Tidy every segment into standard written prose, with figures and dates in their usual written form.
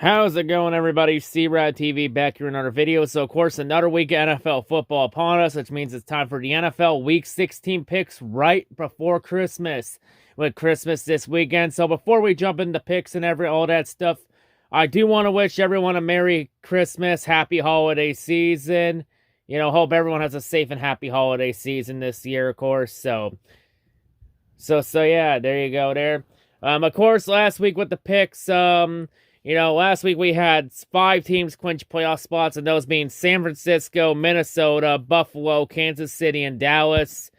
How's it going, everybody? C-RadTV back here in another video. So, of course, another week of NFL football upon us, which means it's time for the NFL Week 16 picks right before Christmas, with Christmas this weekend. So, before we jump into picks and all that stuff, I do want to wish everyone a Merry Christmas, Happy Holiday Season. Hope everyone has a safe and happy holiday season this year, of course. So yeah, there you go there. Of course, last week with the picks, last week we had 5 teams clinch playoff spots, and those being San Francisco, Minnesota, Buffalo, Kansas City, and Dallas.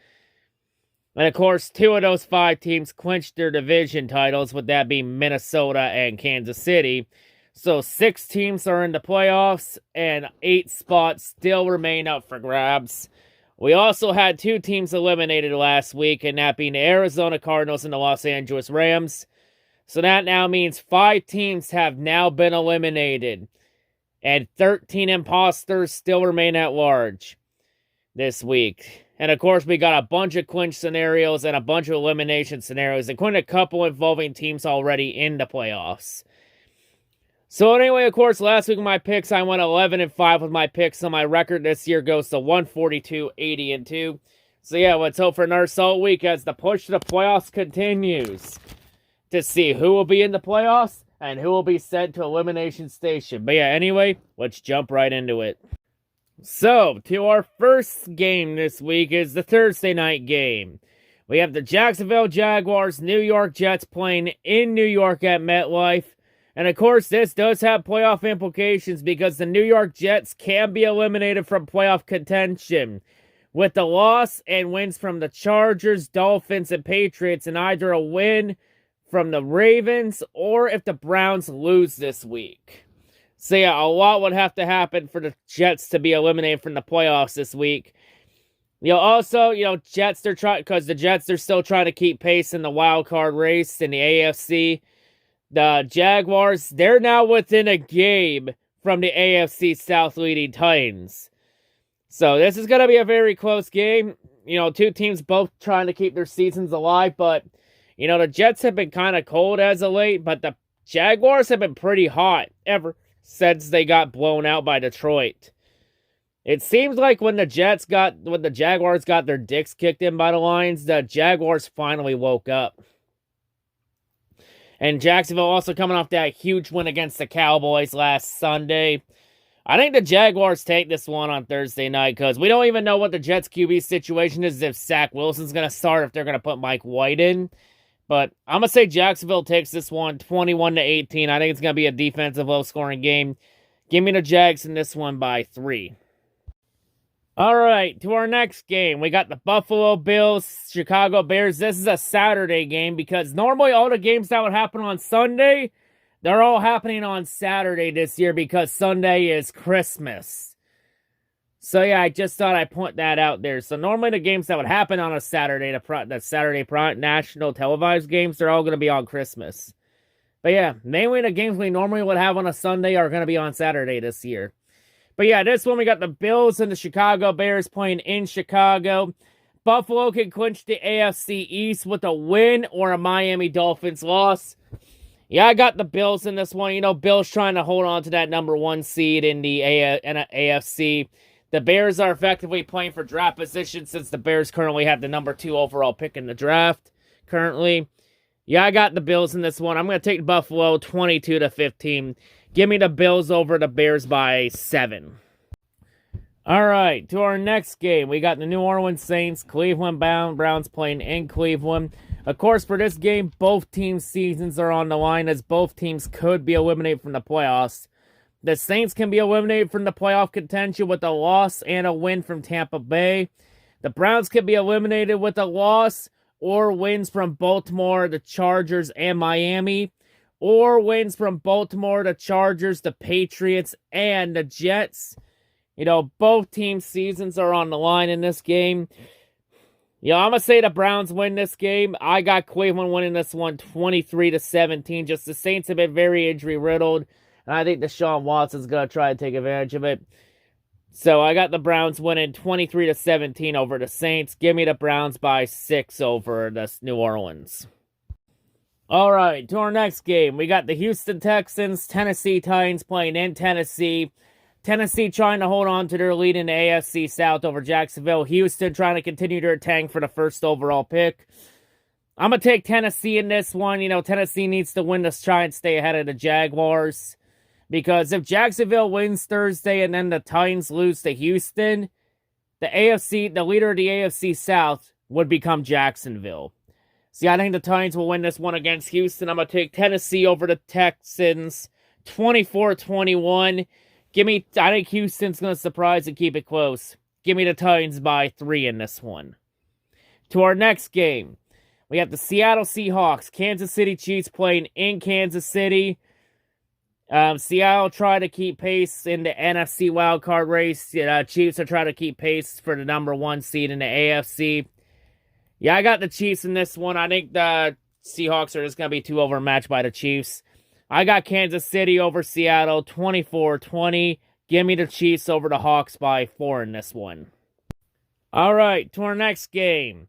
And of course, 2 of those 5 teams clinched their division titles, with that being Minnesota and Kansas City. So 6 teams are in the playoffs, and 8 spots still remain up for grabs. We also had 2 teams eliminated last week, and that being the Arizona Cardinals and the Los Angeles Rams. So that now means 5 teams have now been eliminated, and 13 imposters still remain at large this week. And of course, we got a bunch of clinch scenarios and a bunch of elimination scenarios, including a couple involving teams already in the playoffs. So anyway, of course, last week with my picks, I went 11-5 with my picks, so my record this year goes to 142-80-2. So yeah, let's hope for another solid week as the push to the playoffs continues, to see who will be in the playoffs and who will be sent to Elimination Station. But yeah, anyway, let's jump right into it. So, to our first game this week is the Thursday night game. We have the Jacksonville Jaguars, New York Jets playing in New York at MetLife. And of course, this does have playoff implications because the New York Jets can be eliminated from playoff contention, with the loss and wins from the Chargers, Dolphins, and Patriots, and either a win from the Ravens or if the Browns lose this week. So yeah, a lot would have to happen for the Jets to be eliminated from the playoffs this week. Jets, because the Jets are still trying to keep pace in the wild card race in the AFC. The Jaguars, they're now within a game from the AFC South leading Titans. So this is going to be a very close game. 2 teams both trying to keep their seasons alive, but the Jets have been kind of cold as of late, but the Jaguars have been pretty hot ever since they got blown out by Detroit. It seems like when the Jaguars got their dicks kicked in by the Lions, the Jaguars finally woke up. And Jacksonville also coming off that huge win against the Cowboys last Sunday. I think the Jaguars take this one on Thursday night because we don't even know what the Jets QB situation is, if Zach Wilson's going to start, if they're going to put Mike White in. But I'm going to say Jacksonville takes this one 21-18. I think it's going to be a defensive low-scoring game. Give me the Jags in this one by 3. All right, to our next game. We got the Buffalo Bills, Chicago Bears. This is a Saturday game because normally all the games that would happen on Sunday, they're all happening on Saturday this year because Sunday is Christmas. So yeah, I just thought I'd point that out there. So normally the games that would happen on a Saturday, the Saturday national televised games, they're all going to be on Christmas. But yeah, mainly the games we normally would have on a Sunday are going to be on Saturday this year. But yeah, this one we got the Bills and the Chicago Bears playing in Chicago. Buffalo can clinch the AFC East with a win or a Miami Dolphins loss. Yeah, I got the Bills in this one. Bills trying to hold on to that number 1 seed in the AFC. The Bears are effectively playing for draft position since the Bears currently have the number 2 overall pick in the draft currently. Yeah, I got the Bills in this one. I'm going to take Buffalo 22-15. Give me the Bills over the Bears by 7. All right, to our next game. We got the New Orleans Saints, Cleveland Browns playing in Cleveland. Of course, for this game, both teams' seasons are on the line as both teams could be eliminated from the playoffs. The Saints can be eliminated from the playoff contention with a loss and a win from Tampa Bay. The Browns can be eliminated with a loss or wins from Baltimore, the Chargers, and Miami. Or wins from Baltimore, the Chargers, the Patriots, and the Jets. Both teams' seasons are on the line in this game. I'm going to say the Browns win this game. I got Cleveland winning this one 23-17. Just the Saints have been very injury-riddled. And I think Deshaun Watson's going to try to take advantage of it. So I got the Browns winning 23-17 over the Saints. Give me the Browns by 6 over the New Orleans. All right, to our next game. We got the Houston Texans, Tennessee Titans playing in Tennessee. Tennessee trying to hold on to their lead in the AFC South over Jacksonville. Houston trying to continue their tank for the first overall pick. I'm going to take Tennessee in this one. You know, Tennessee needs to win to try and stay ahead of the Jaguars. Because if Jacksonville wins Thursday and then the Titans lose to Houston, the leader of the AFC South would become Jacksonville. See, I think the Titans will win this one against Houston. I'm going to take Tennessee over the Texans, 24-21. I think Houston's going to surprise and keep it close. Give me the Titans by 3 in this one. To our next game, we have the Seattle Seahawks, Kansas City Chiefs playing in Kansas City. Seattle try to keep pace in the NFC wildcard race. Chiefs are trying to keep pace for the number 1 seed in the AFC. Yeah, I got the Chiefs in this one. I think the Seahawks are just going to be too overmatched by the Chiefs. I got Kansas City over Seattle, 24-20. Give me the Chiefs over the Hawks by 4 in this one. All right, to our next game.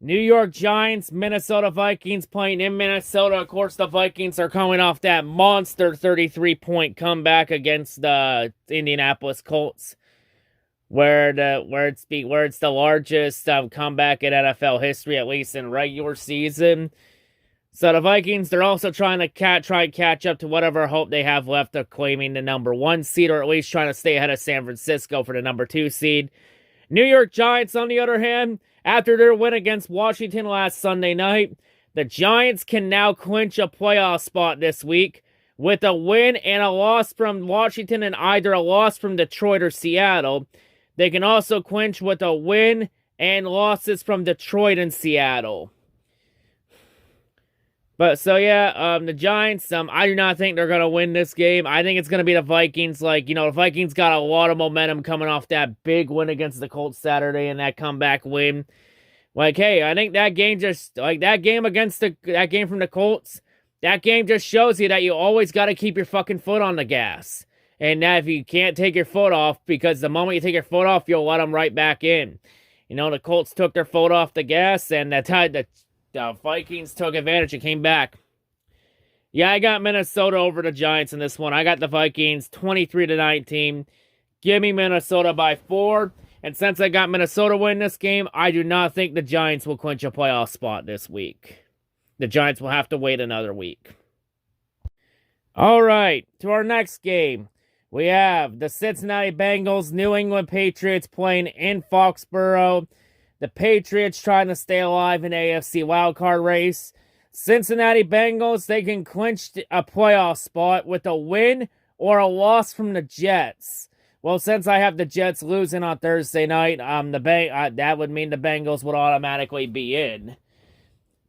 New York Giants, Minnesota Vikings playing in Minnesota. Of course, the Vikings are coming off that monster 33-point comeback against the Indianapolis Colts, where it's the largest comeback in NFL history, at least in regular season. So the Vikings, they're also trying to catch up to whatever hope they have left of claiming the number 1 seed, or at least trying to stay ahead of San Francisco for the number 2 seed. New York Giants, on the other hand, after their win against Washington last Sunday night, the Giants can now clinch a playoff spot this week with a win and a loss from Washington and either a loss from Detroit or Seattle. They can also clinch with a win and losses from Detroit and Seattle. But, so yeah, the Giants, I do not think they're going to win this game. I think it's going to be the Vikings. The Vikings got a lot of momentum coming off that big win against the Colts Saturday and that comeback win. Hey, I think that game that game from the Colts, that game just shows you that you always got to keep your fucking foot on the gas. And that if you can't take your foot off, because the moment you take your foot off, you'll let them right back in. The Colts took their foot off the gas, and the Vikings took advantage and came back. Yeah, I got Minnesota over the Giants in this one. I got the Vikings 23-19. Give me Minnesota by 4. And since I got Minnesota win this game, I do not think the Giants will clinch a playoff spot this week. The Giants will have to wait another week. All right, to our next game. We have the Cincinnati Bengals, New England Patriots playing in Foxborough. The Patriots trying to stay alive in the AFC wildcard race. Cincinnati Bengals, they can clinch a playoff spot with a win or a loss from the Jets. Well, since I have the Jets losing on Thursday night, that would mean the Bengals would automatically be in.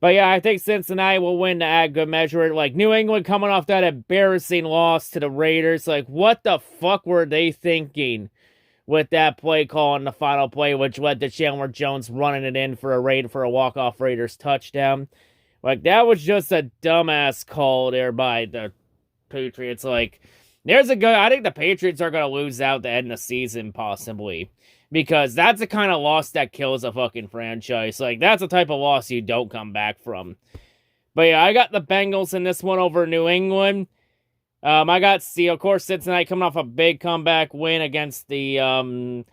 But yeah, I think Cincinnati will win to add good measure. New England coming off that embarrassing loss to the Raiders. What the fuck were they thinking with that play call in the final play, which led to Chandler Jones running it in for a walk-off Raiders touchdown? That was just a dumbass call there by the Patriots. I think the Patriots are going to lose out the end of the season, possibly. Because that's the kind of loss that kills a fucking franchise. That's the type of loss you don't come back from. But yeah, I got the Bengals in this one over New England. I got, of course, Cincinnati coming off a big comeback win against the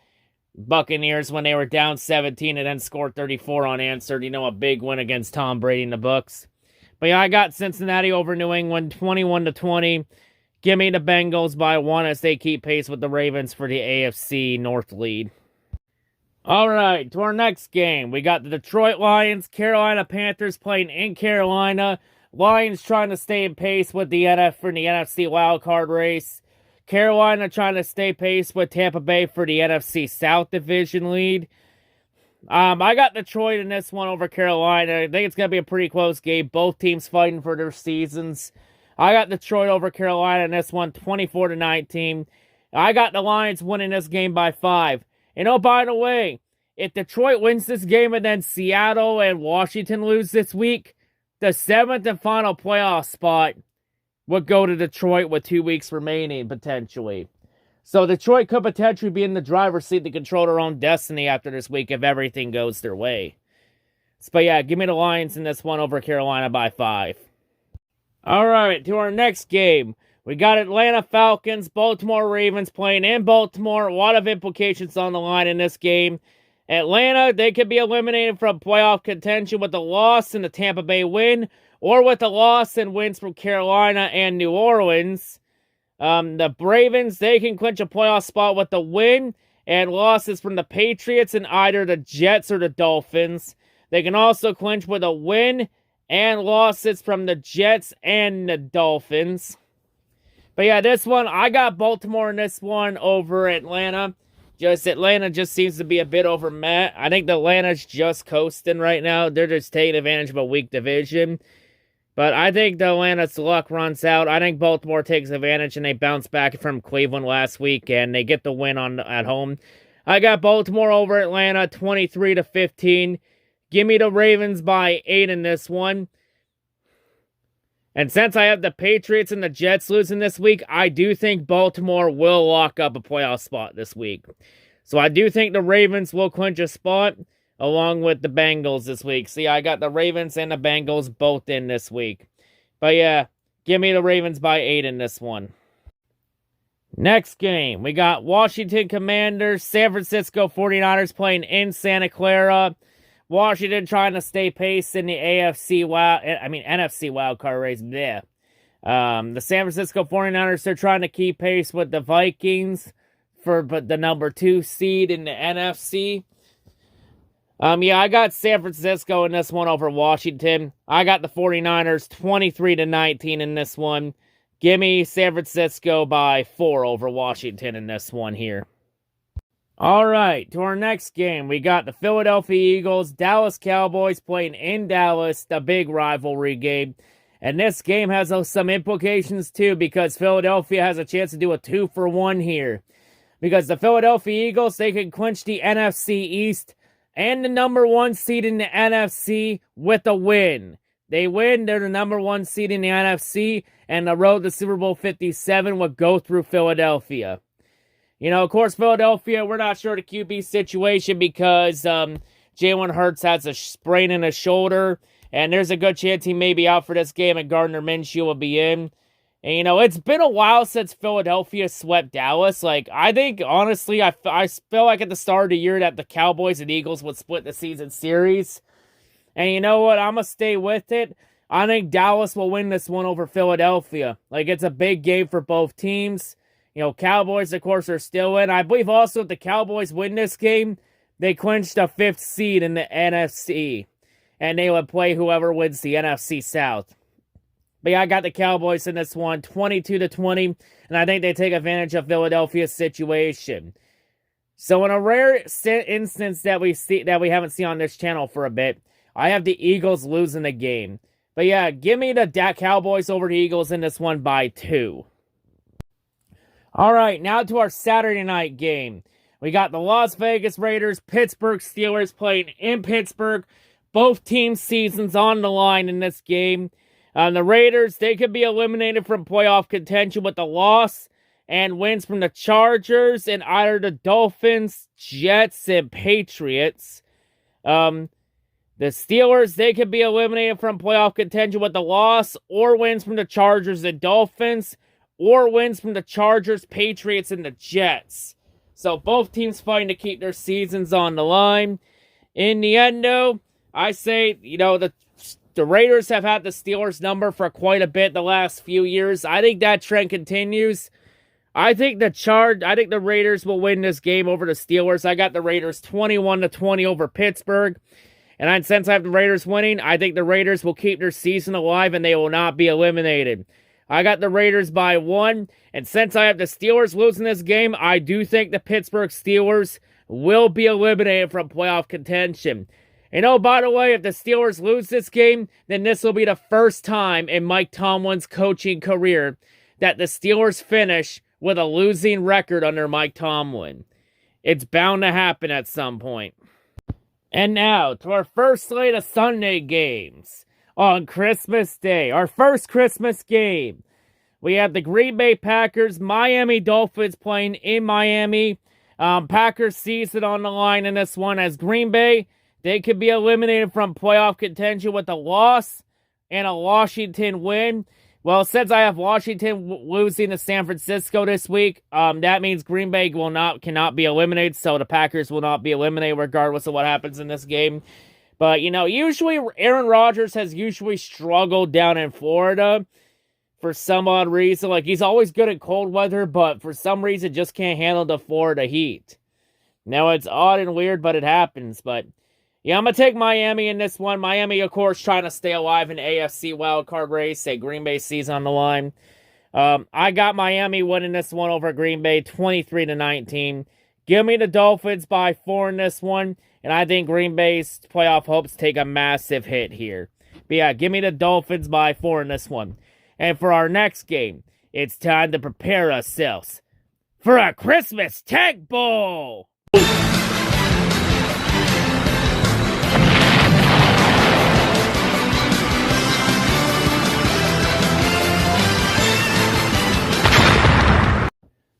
Buccaneers when they were down 17 and then scored 34 unanswered. A big win against Tom Brady and the Bucs. But yeah, I got Cincinnati over New England, 21-20. Give me the Bengals by 1 as they keep pace with the Ravens for the AFC North lead. All right, to our next game. We got the Detroit Lions, Carolina Panthers playing in Carolina. Lions trying to stay in pace with the NFC wildcard race. Carolina trying to stay pace with Tampa Bay for the NFC South division lead. I got Detroit in this one over Carolina. I think it's going to be a pretty close game. Both teams fighting for their seasons. I got Detroit over Carolina in this one, 24-19. I got the Lions winning this game by 5. And oh, by the way, if Detroit wins this game and then Seattle and Washington lose this week, the 7th and final playoff spot would go to Detroit with 2 weeks remaining, potentially. So Detroit could potentially be in the driver's seat to control their own destiny after this week if everything goes their way. But yeah, give me the Lions in this one over Carolina by 5. All right, to our next game. We got Atlanta Falcons, Baltimore Ravens playing in Baltimore. A lot of implications on the line in this game. Atlanta, they could be eliminated from playoff contention with a loss and the Tampa Bay win, or with a loss and wins from Carolina and New Orleans. The Ravens, they can clinch a playoff spot with a win and losses from the Patriots and either the Jets or the Dolphins. They can also clinch with a win and losses from the Jets and the Dolphins. But yeah, this one, I got Baltimore in this one over Atlanta. Atlanta just seems to be a bit overmatched. I think the Atlanta's just coasting right now. They're just taking advantage of a weak division. But I think the Atlanta's luck runs out. I think Baltimore takes advantage and they bounce back from Cleveland last week and they get the win at home. I got Baltimore over Atlanta 23-15. Give me the Ravens by 8 in this one. And since I have the Patriots and the Jets losing this week, I do think Baltimore will lock up a playoff spot this week. So I do think the Ravens will clinch a spot along with the Bengals this week. See, I got the Ravens and the Bengals both in this week. But yeah, give me the Ravens by 8 in this one. Next game, we got Washington Commanders, San Francisco 49ers playing in Santa Clara. Washington trying to stay pace in the NFC wildcard race. Yeah. The San Francisco 49ers, they're trying to keep pace with the Vikings for the number 2 seed in the NFC. Yeah, I got San Francisco in this one over Washington. I got the 49ers 23-19 in this one. Give me San Francisco by 4 over Washington in this one here. All right, to our next game, we got the Philadelphia Eagles, Dallas Cowboys playing in Dallas, the big rivalry game. And this game has some implications too, because Philadelphia has a chance to do a 2-for-1 here. Because the Philadelphia Eagles, they can clinch the NFC East and the number 1 seed in the NFC with a win. They win, they're the number 1 seed in the NFC, and the road to Super Bowl 57 would go through Philadelphia. You know, of course, Philadelphia, we're not sure the QB situation because Jalen Hurts has a sprain in his shoulder, and there's a good chance he may be out for this game, and Gardner Minshew will be in. And, you know, it's been a while since Philadelphia swept Dallas. Like, I think, honestly, I feel like at the start of the year that the Cowboys and Eagles would split the season series. And you know what? I'm going to stay with it. I think Dallas will win this one over Philadelphia. Like, it's a big game for both teams. You know, Cowboys, of course, are still in. I believe also if the Cowboys win this game, they clinch the 5th seed in the NFC. And they would play whoever wins the NFC South. But yeah, I got the Cowboys in this one, 22-20. And I think they take advantage of Philadelphia's situation. So in a rare instance that we haven't seen on this channel for a bit, I have the Eagles losing the game. But yeah, give me the Cowboys over the Eagles in this one by 2. All right, now to our Saturday night game. We got the Las Vegas Raiders, Pittsburgh Steelers playing in Pittsburgh. Both teams' seasons on the line in this game. The Raiders, they could be eliminated from playoff contention with a loss and wins from the Chargers and either the Dolphins, Jets, and Patriots. The Steelers, they could be eliminated from playoff contention with a loss or wins from the Chargers and Dolphins, or wins from the Chargers, Patriots, and the Jets. So both teams fighting to keep their seasons on the line. In the end, though, I say, you know, the Raiders have had the Steelers number for quite a bit the last few years. I think that trend continues. I think the Raiders will win this game over the Steelers. I got the Raiders 21-20 over Pittsburgh. And since I have the Raiders winning, I think the Raiders will keep their season alive and they will not be eliminated. I got the Raiders by 1, and since I have the Steelers losing this game, I do think the Pittsburgh Steelers will be eliminated from playoff contention. And oh, by the way, if the Steelers lose this game, then this will be the first time in Mike Tomlin's coaching career that the Steelers finish with a losing record under Mike Tomlin. It's bound to happen at some point. And now, to our first slate of Sunday games. On Christmas Day, our first Christmas game, we have the Green Bay Packers, Miami Dolphins playing in Miami. Packers season on the line in this one as Green Bay, they could be eliminated from playoff contention with a loss and a Washington win. Well, since I have Washington losing to San Francisco this week, that means Green Bay cannot be eliminated, so the Packers will not be eliminated regardless of what happens in this game. But, usually Aaron Rodgers has usually struggled down in Florida for some odd reason. Like, he's always good at cold weather, but for some reason just can't handle the Florida heat. Now, it's odd and weird, but it happens. But, yeah, I'm going to take Miami in this one. Miami, of course, trying to stay alive in the AFC wildcard race. A Green Bay season on the line. I got Miami winning this one over Green Bay, 23-19. Give me the Dolphins by 4 in this one. And I think Green Bay's playoff hopes take a massive hit here. But yeah, give me the Dolphins by 4 in this one. And for our next game, it's time to prepare ourselves for a Christmas Tank Bowl!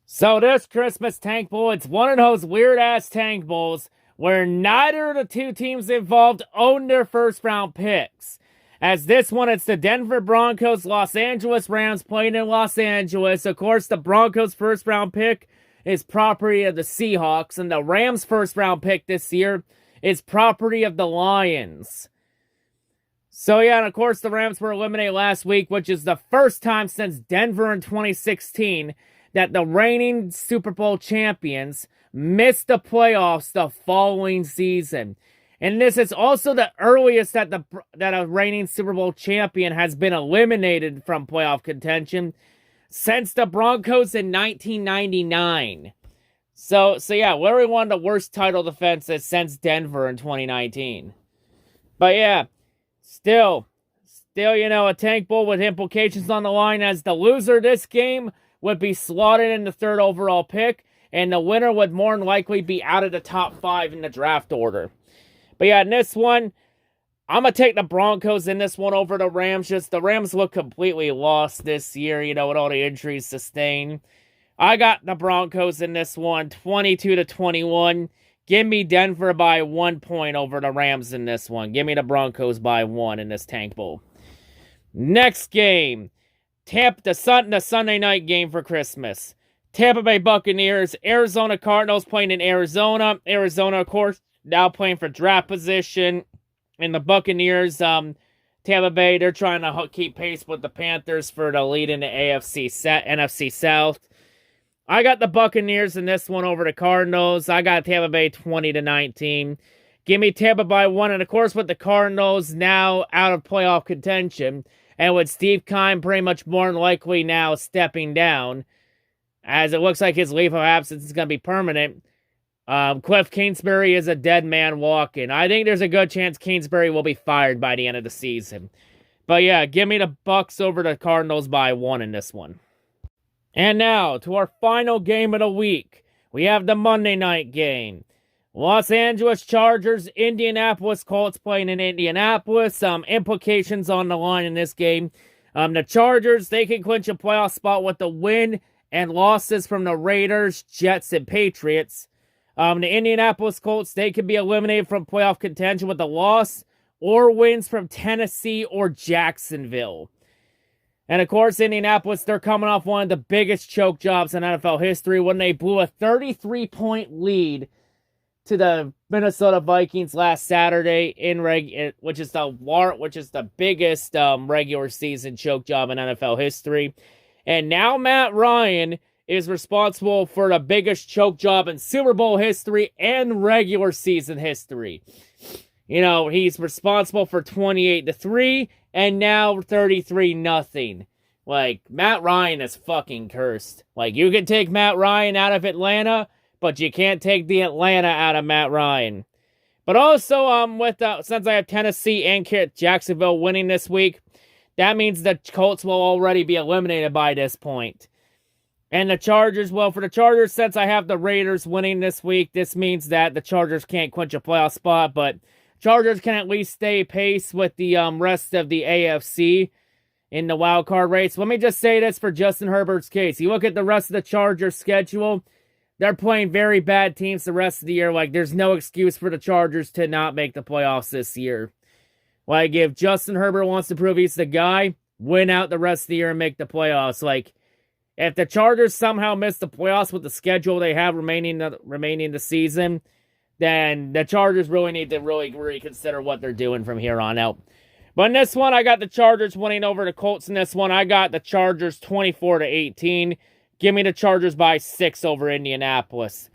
So this Christmas Tank Bowl, it's one of those weird-ass Tank Bowls where neither of the two teams involved own their first-round picks. As this one, it's the Denver Broncos, Los Angeles Rams playing in Los Angeles. Of course, the Broncos' first-round pick is property of the Seahawks, and the Rams' first-round pick this year is property of the Lions. So yeah, and of course, the Rams were eliminated last week, which is the first time since Denver in 2016 that the reigning Super Bowl champions missed the playoffs the following season. And this is also the earliest that a reigning Super Bowl champion has been eliminated from playoff contention since the Broncos in 1999. So yeah, literally one of the worst title defenses since Denver in 2019. But yeah, still, a Tank Bowl with implications on the line, as the loser of this game would be slotted in the 3rd overall pick, and the winner would more than likely be out of the top 5 in the draft order. But yeah, in this one, I'm going to take the Broncos in this one over the Rams. Just the Rams look completely lost this year, with all the injuries sustained. I got the Broncos in this one, 22-21. Give me Denver by 1 point over the Rams in this one. Give me the Broncos by 1 in this Tank Bowl. Next game. The Sunday night game for Christmas. Tampa Bay Buccaneers, Arizona Cardinals playing in Arizona. Arizona, of course, now playing for draft position. And the Buccaneers, Tampa Bay, they're trying to keep pace with the Panthers for the lead in the NFC South. I got the Buccaneers in this one over the Cardinals. I got Tampa Bay 20-19. Give me Tampa by 1. And of course, with the Cardinals now out of playoff contention, and with Steve Keim pretty much more than likely now stepping down, as it looks like his leave of absence is going to be permanent, Cliff Kingsbury is a dead man walking. I think there's a good chance Kingsbury will be fired by the end of the season. But yeah, give me the Bucs over the Cardinals by 1 in this one. And now, to our final game of the week. We have the Monday night game. Los Angeles Chargers, Indianapolis Colts playing in Indianapolis. Implications on the line in this game. The Chargers, they can clinch a playoff spot with the win and losses from the Raiders, Jets, and Patriots. The Indianapolis Colts, they could be eliminated from playoff contention with a loss or wins from Tennessee or Jacksonville. And of course, Indianapolis, they're coming off one of the biggest choke jobs in NFL history when they blew a 33-point lead to the Minnesota Vikings last Saturday which is the biggest regular season choke job in NFL history. And now Matt Ryan is responsible for the biggest choke job in Super Bowl history and regular season history. He's responsible for 28-3 and now 33-0. Like, Matt Ryan is fucking cursed. Like, you can take Matt Ryan out of Atlanta, but you can't take the Atlanta out of Matt Ryan. But also, since I have Tennessee and Jacksonville winning this week, that means the Colts will already be eliminated by this point. And the Chargers, for the Chargers, since I have the Raiders winning this week, this means that the Chargers can't clinch a playoff spot, but Chargers can at least stay pace with the rest of the AFC in the wild card race. Let me just say this for Justin Herbert's case. You look at the rest of the Chargers schedule, they're playing very bad teams the rest of the year. Like, there's no excuse for the Chargers to not make the playoffs this year. Like, if Justin Herbert wants to prove he's the guy, win out the rest of the year and make the playoffs. Like, if the Chargers somehow miss the playoffs with the schedule they have remaining the season, then the Chargers really need to really reconsider what they're doing from here on out. But in this one, I got the Chargers winning over the Colts. In this one, I got the Chargers 24-18. Give me the Chargers by 6 over Indianapolis.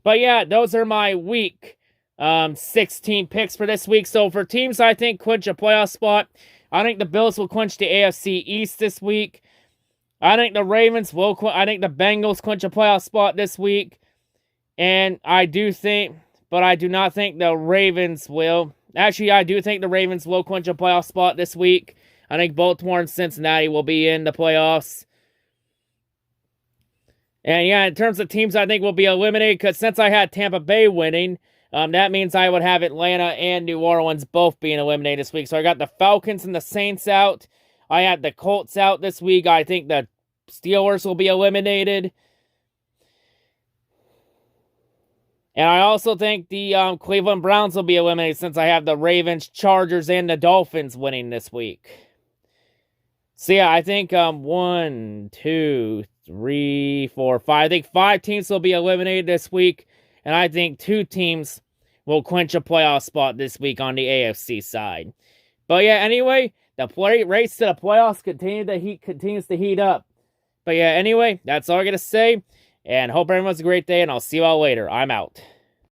But yeah, those are my week 16 picks for this week. So for teams I think clinch a playoff spot, I think the Bills will clinch the AFC East this week. I think the Bengals clinch a playoff spot this week. And I do not think the Ravens will. Actually, I do think the Ravens will clinch a playoff spot this week. I think Baltimore and Cincinnati will be in the playoffs. And yeah, in terms of teams I think will be eliminated, because since I had Tampa Bay winning, that means I would have Atlanta and New Orleans both being eliminated this week. So I got the Falcons and the Saints out. I had the Colts out this week. I think the Steelers will be eliminated. And I also think the Cleveland Browns will be eliminated since I have the Ravens, Chargers, and the Dolphins winning this week. So yeah, I think 1, 2, 3, 4, 5. I think 5 teams will be eliminated this week. And I think 2 teams will clinch a playoff spot this week on the AFC side. But yeah, anyway, the race to the playoffs continues to heat up. But yeah, anyway, that's all I got to say. And hope everyone has a great day, and I'll see you all later. I'm out.